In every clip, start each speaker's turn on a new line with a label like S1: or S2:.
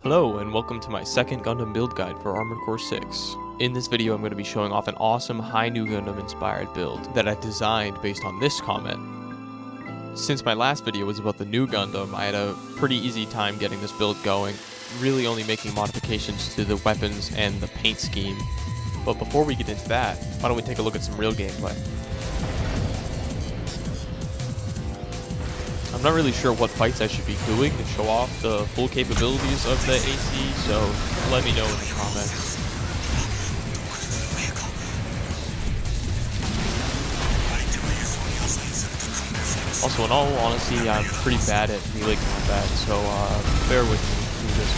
S1: Hello and welcome to my second Gundam build guide for Armored Core 6. In this video I'm going to be showing off an awesome Hi-ν Gundam inspired build that I designed based on this comment. Since my last video was about the new Gundam, I had a pretty easy time getting this build going, really only making modifications to the weapons and the paint scheme. But before we get into that, why don't we take a look at some real gameplay. I'm not really sure what fights I should be doing to show off the full capabilities of the AC, so let me know in the comments. Also, in all honesty, I'm pretty bad at melee combat, so bear with me through this.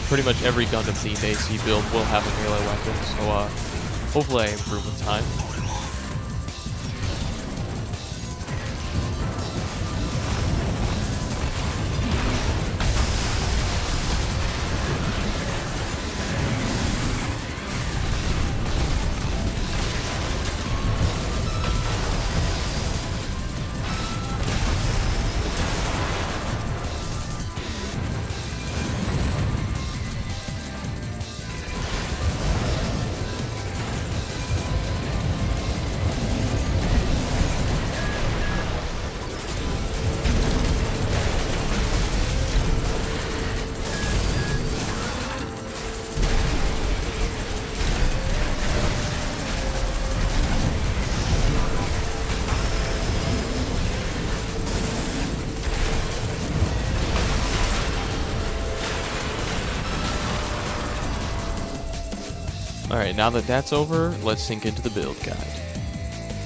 S1: Pretty much every Gundam themed AC build will have a melee weapon, so hopefully I improve with time. Alright, now that that's over, let's sink into the build guide.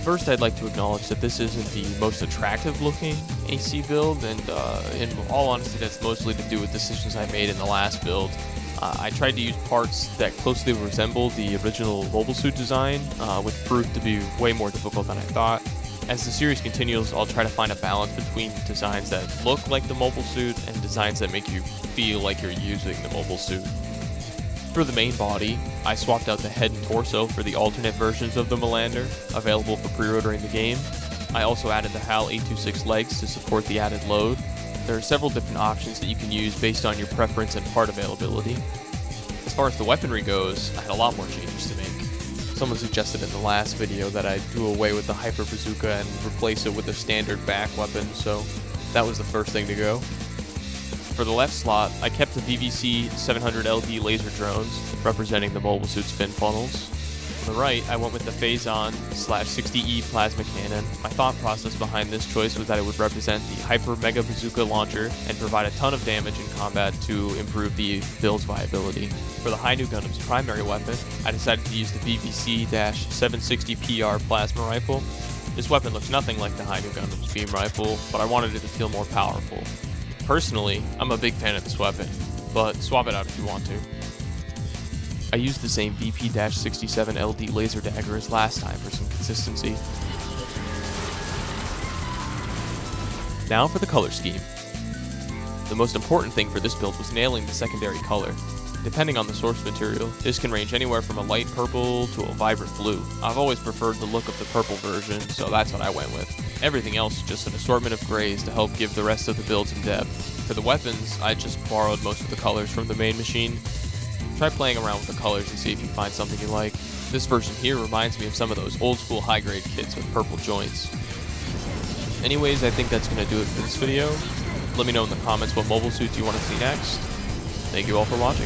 S1: First, I'd like to acknowledge that this isn't the most attractive looking AC build, and in all honesty, that's mostly to do with decisions I made in the last build. I tried to use parts that closely resemble the original mobile suit design, which proved to be way more difficult than I thought. As the series continues, I'll try to find a balance between designs that look like the mobile suit and designs that make you feel like you're using the mobile suit. For the main body, I swapped out the head and torso for the alternate versions of the Melander, available for pre-ordering the game. I also added the HAL 826 legs to support the added load. There are several different options that you can use based on your preference and part availability. As far as the weaponry goes, I had a lot more changes to make. Someone suggested in the last video that I do away with the Hyper Bazooka and replace it with a standard back weapon, so that was the first thing to go. For the left slot, I kept the VVC 700LD laser drones, representing the mobile suit's fin funnels. On the right, I went with the Phazon/60E plasma cannon. My thought process behind this choice was that it would represent the Hyper Mega Bazooka launcher and provide a ton of damage in combat to improve the build's viability. For the Hi-ν Gundam's primary weapon, I decided to use the VVC-760PR plasma rifle. This weapon looks nothing like the Hi-ν Gundam's beam rifle, but I wanted it to feel more powerful. Personally, I'm a big fan of this weapon, but swap it out if you want to. I used the same VP-67LD laser dagger as last time for some consistency. Now for the color scheme. The most important thing for this build was nailing the secondary color. Depending on the source material, this can range anywhere from a light purple to a vibrant blue. I've always preferred the look of the purple version, so that's what I went with. Everything else is just an assortment of grays to help give the rest of the build some depth. For the weapons, I just borrowed most of the colors from the main machine. Try playing around with the colors and see if you find something you like. This version here reminds me of some of those old school high grade kits with purple joints. Anyways, I think that's going to do it for this video. Let me know in the comments what mobile suits you want to see next. Thank you all for watching.